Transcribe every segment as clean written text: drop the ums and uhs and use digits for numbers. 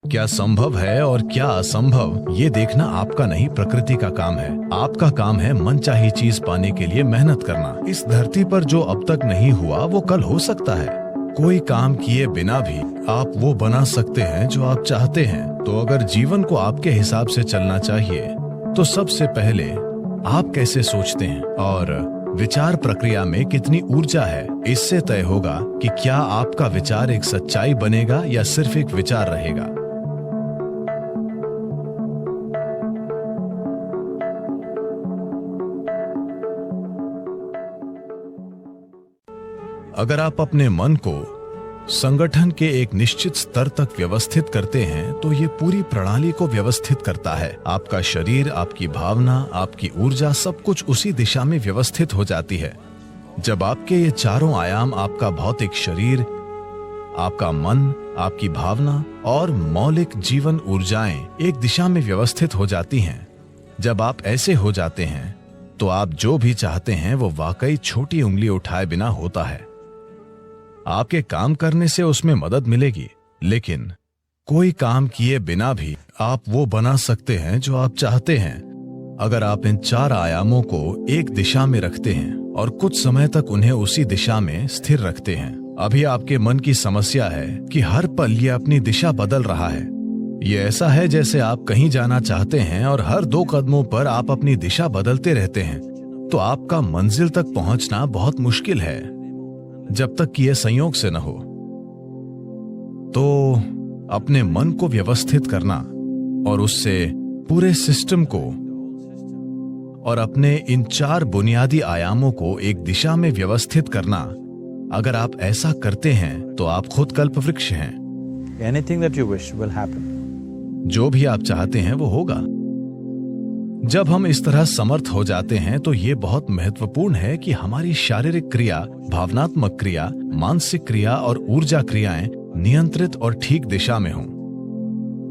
क्या संभव है और क्या असंभव, ये देखना आपका नहीं प्रकृति का काम है। आपका काम है मनचाही चीज पाने के लिए मेहनत करना। इस धरती पर जो अब तक नहीं हुआ वो कल हो सकता है। कोई काम किए बिना भी आप वो बना सकते हैं जो आप चाहते हैं। तो अगर जीवन को आपके हिसाब से चलना चाहिए तो सबसे पहले आप कैसे सोचते हैं और विचार प्रक्रिया में कितनी ऊर्जा है, इससे तय होगा कि क्या आपका विचार एक सच्चाई बनेगा या सिर्फ एक विचार रहेगा। अगर आप अपने मन को संगठन के एक निश्चित स्तर तक व्यवस्थित करते हैं तो ये पूरी प्रणाली को व्यवस्थित करता है। आपका शरीर, आपकी भावना, आपकी ऊर्जा, सब कुछ उसी दिशा में व्यवस्थित हो जाती है। जब आपके ये चारों आयाम, आपका भौतिक शरीर, आपका मन, आपकी भावना और मौलिक जीवन ऊर्जाएं एक दिशा में व्यवस्थित हो जाती हैं, जब आप ऐसे हो जाते हैं तो आप जो भी चाहते हैं वो वाकई छोटी उंगली उठाए बिना होता है। आपके काम करने से उसमें मदद मिलेगी, लेकिन कोई काम किए बिना भी आप वो बना सकते हैं जो आप चाहते हैं। अगर आप इन चार आयामों को एक दिशा में रखते हैं और कुछ समय तक उन्हें उसी दिशा में स्थिर रखते हैं। अभी आपके मन की समस्या है कि हर पल ये अपनी दिशा बदल रहा है। ये ऐसा है जैसे आप कहीं जाना चाहते हैं और हर 2 कदमों पर आप अपनी दिशा बदलते रहते हैं, तो आपका मंजिल तक पहुंचना बहुत मुश्किल है जब तक कि यह संयोग से न हो। तो अपने मन को व्यवस्थित करना और उससे पूरे सिस्टम को और अपने इन 4 बुनियादी आयामों को एक दिशा में व्यवस्थित करना, अगर आप ऐसा करते हैं तो आप खुद कल्पवृक्ष हैं। Anything that you wish will happen. जो भी आप चाहते हैं वो होगा। जब हम इस तरह समर्थ हो जाते हैं तो ये बहुत महत्वपूर्ण है कि हमारी शारीरिक क्रिया, भावनात्मक क्रिया, मानसिक क्रिया और ऊर्जा क्रियाएं नियंत्रित और ठीक दिशा में हों।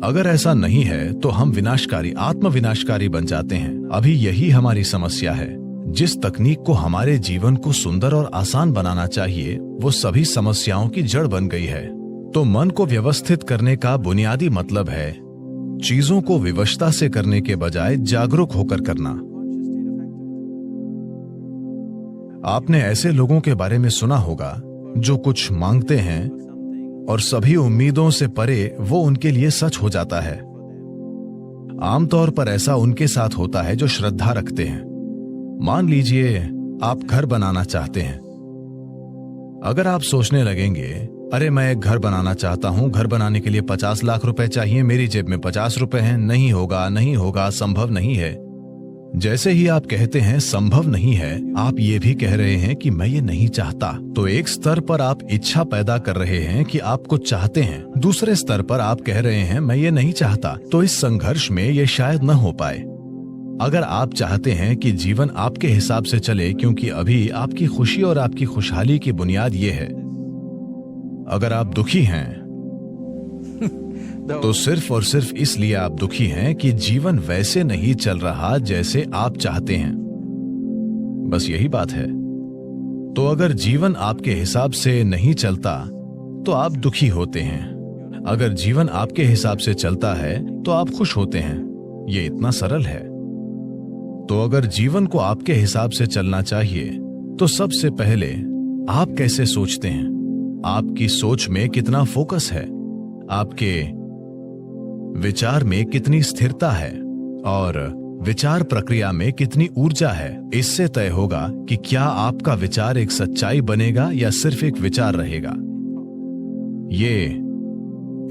अगर ऐसा नहीं है तो हम विनाशकारी, आत्मविनाशकारी बन जाते हैं। अभी यही हमारी समस्या है। जिस तकनीक को हमारे जीवन को सुंदर और आसान बनाना चाहिए वो सभी समस्याओं की जड़ बन गई है। तो मन को व्यवस्थित करने का बुनियादी मतलब है चीजों को विवशता से करने के बजाय जागरूक होकर करना। आपने ऐसे लोगों के बारे में सुना होगा जो कुछ मांगते हैं और सभी उम्मीदों से परे वो उनके लिए सच हो जाता है। आमतौर पर ऐसा उनके साथ होता है जो श्रद्धा रखते हैं। मान लीजिए आप घर बनाना चाहते हैं। अगर आप सोचने लगेंगे, अरे मैं एक घर बनाना चाहता हूं, घर बनाने के लिए 50 लाख रुपए चाहिए, मेरी जेब में 50 रुपए हैं, नहीं होगा, नहीं होगा, संभव नहीं है। जैसे ही आप कहते हैं संभव नहीं है, आप ये भी कह रहे हैं कि मैं ये नहीं चाहता। तो एक स्तर पर आप इच्छा पैदा कर रहे हैं कि आप कुछ चाहते हैं, दूसरे स्तर पर आप कह रहे हैं मैं ये नहीं चाहता। तो इस संघर्ष में ये शायद न हो पाए। अगर आप चाहते हैं कि जीवन आपके हिसाब से चले, क्योंकि अभी आपकी खुशी और आपकी खुशहाली की बुनियाद ये है। अगर आप दुखी हैं तो सिर्फ और सिर्फ इसलिए आप दुखी हैं कि जीवन वैसे नहीं चल रहा जैसे आप चाहते हैं। बस यही बात है। तो अगर जीवन आपके हिसाब से नहीं चलता तो आप दुखी होते हैं। अगर जीवन आपके हिसाब से चलता है तो आप खुश होते हैं। ये इतना सरल है। तो अगर जीवन को आपके हिसाब से चलना चाहिए तो सबसे पहले आप कैसे सोचते हैं, आपकी सोच में कितना फोकस है, आपके विचार में कितनी स्थिरता है और विचार प्रक्रिया में कितनी ऊर्जा है, इससे तय होगा कि क्या आपका विचार एक सच्चाई बनेगा या सिर्फ एक विचार रहेगा। ये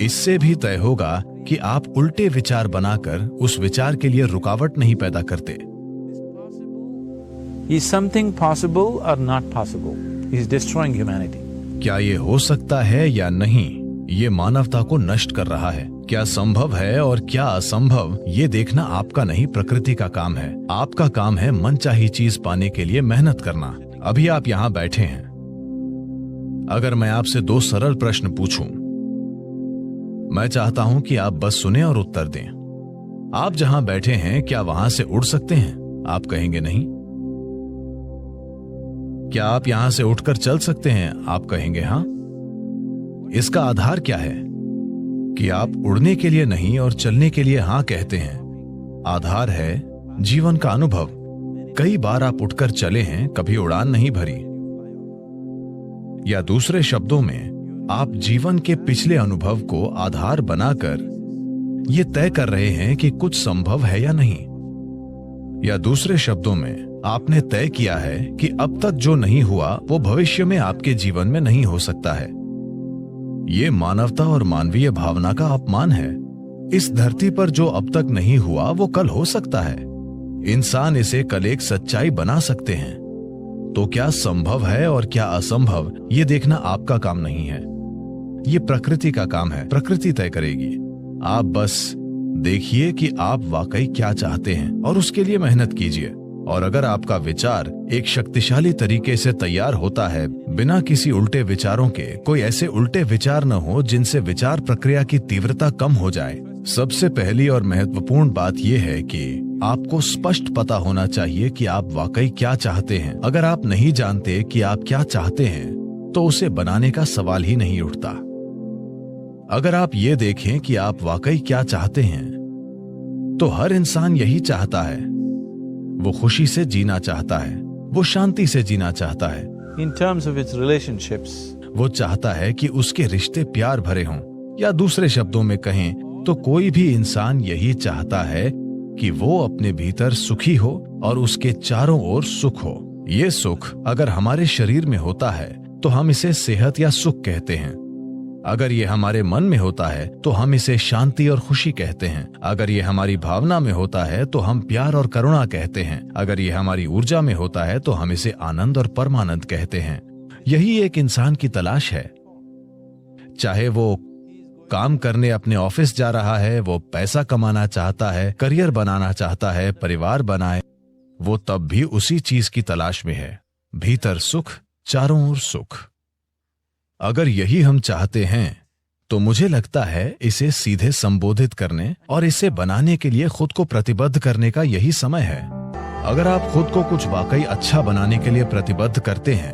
इससे भी तय होगा कि आप उल्टे विचार बनाकर उस विचार के लिए रुकावट नहीं पैदा करते। Is something possible or not possible? Is destroying humanity. क्या ये हो सकता है या नहीं, ये मानवता को नष्ट कर रहा है। क्या संभव है और क्या असंभव, ये देखना आपका नहीं प्रकृति का काम है। आपका काम है मनचाही चीज पाने के लिए मेहनत करना। अभी आप यहाँ बैठे हैं। अगर मैं आपसे 2 सरल प्रश्न पूछूं, मैं चाहता हूं कि आप बस सुने और उत्तर दें। आप जहां बैठे हैं क्या वहां से उड़ सकते हैं? आप कहेंगे नहीं। क्या आप यहां से उठकर चल सकते हैं? आप कहेंगे हां। इसका आधार क्या है? कि आप उड़ने के लिए नहीं और चलने के लिए हाँ कहते हैं। आधार है जीवन का अनुभव। कई बार आप उठकर चले हैं, कभी उड़ान नहीं भरी। या दूसरे शब्दों में, आप जीवन के पिछले अनुभव को आधार बनाकर ये तय कर रहे हैं कि कुछ संभव है या नहीं। या दूसरे शब्दों में, आपने तय किया है कि अब तक जो नहीं हुआ वो भविष्य में आपके जीवन में नहीं हो सकता है। ये मानवता और मानवीय भावना का अपमान है। इस धरती पर जो अब तक नहीं हुआ वो कल हो सकता है। इंसान इसे कल एक सच्चाई बना सकते हैं। तो क्या संभव है और क्या असंभव, ये देखना आपका काम नहीं है। ये प्रकृति का काम है। प्रकृति तय करेगी। आप बस देखिए कि आप वाकई क्या चाहते हैं और उसके लिए मेहनत कीजिए। और अगर आपका विचार एक शक्तिशाली तरीके से तैयार होता है, बिना किसी उल्टे विचारों के, कोई ऐसे उल्टे विचार न हो जिनसे विचार प्रक्रिया की तीव्रता कम हो जाए। सबसे पहली और महत्वपूर्ण बात यह है कि आपको स्पष्ट पता होना चाहिए कि आप वाकई क्या चाहते हैं। अगर आप नहीं जानते कि आप क्या चाहते हैं, तो उसे बनाने का सवाल ही नहीं उठता। अगर आप ये देखें कि आप वाकई क्या चाहते हैं, तो हर इंसान यही चाहता है। वो खुशी से जीना चाहता है, वो शांति से जीना चाहता है। In terms of its relationships, वो चाहता है कि उसके रिश्ते प्यार भरे हों। या दूसरे शब्दों में कहें तो कोई भी इंसान यही चाहता है कि वो अपने भीतर सुखी हो और उसके चारों ओर सुख हो। ये सुख अगर हमारे शरीर में होता है तो हम इसे सेहत या सुख कहते हैं। अगर ये हमारे मन में होता है तो हम इसे शांति और खुशी कहते हैं। अगर ये हमारी भावना में होता है तो हम प्यार और करुणा कहते हैं। अगर ये हमारी ऊर्जा में होता है तो हम इसे आनंद और परमानंद कहते हैं। यही एक इंसान की तलाश है। चाहे वो काम करने अपने ऑफिस जा रहा है, वो पैसा कमाना चाहता है, करियर बनाना चाहता है, परिवार बनाए, वो तब भी उसी चीज की तलाश में है। भीतर सुख, चारों ओर सुख। अगर यही हम चाहते हैं तो मुझे लगता है इसे सीधे संबोधित करने और इसे बनाने के लिए खुद को प्रतिबद्ध करने का यही समय है। अगर आप खुद को कुछ वाकई अच्छा बनाने के लिए प्रतिबद्ध करते हैं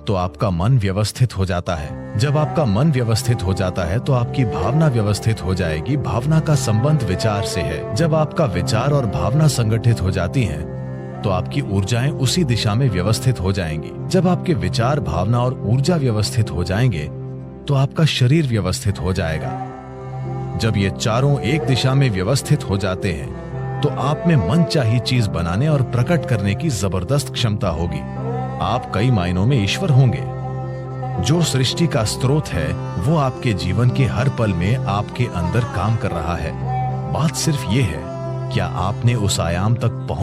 तो आपका मन व्यवस्थित हो जाता है। जब आपका मन व्यवस्थित हो जाता है तो आपकी भावना व्यवस्थित हो जाएगी। भावना का संबंध विचार से है। जब आपका विचार और भावना संगठित हो जाती हैं तो आपकी ऊर्जाएं उसी दिशा में व्यवस्थित हो जाएंगी। जब आपके विचार, भावना और ऊर्जा व्यवस्थित हो जाएंगे तो आपका शरीर व्यवस्थित हो जाएगा। जब ये चारों एक दिशा में व्यवस्थित हो जाते हैं तो आप में मनचाही चीज बनाने और प्रकट करने की जबरदस्त क्षमता होगी। आप कई मायनों में ईश्वर होंगे। जो सृष्टि का स्रोत है वो आपके जीवन के हर पल में आपके अंदर काम कर रहा है। बात सिर्फ ये है, क्या आपने उस आयाम तक पहुंच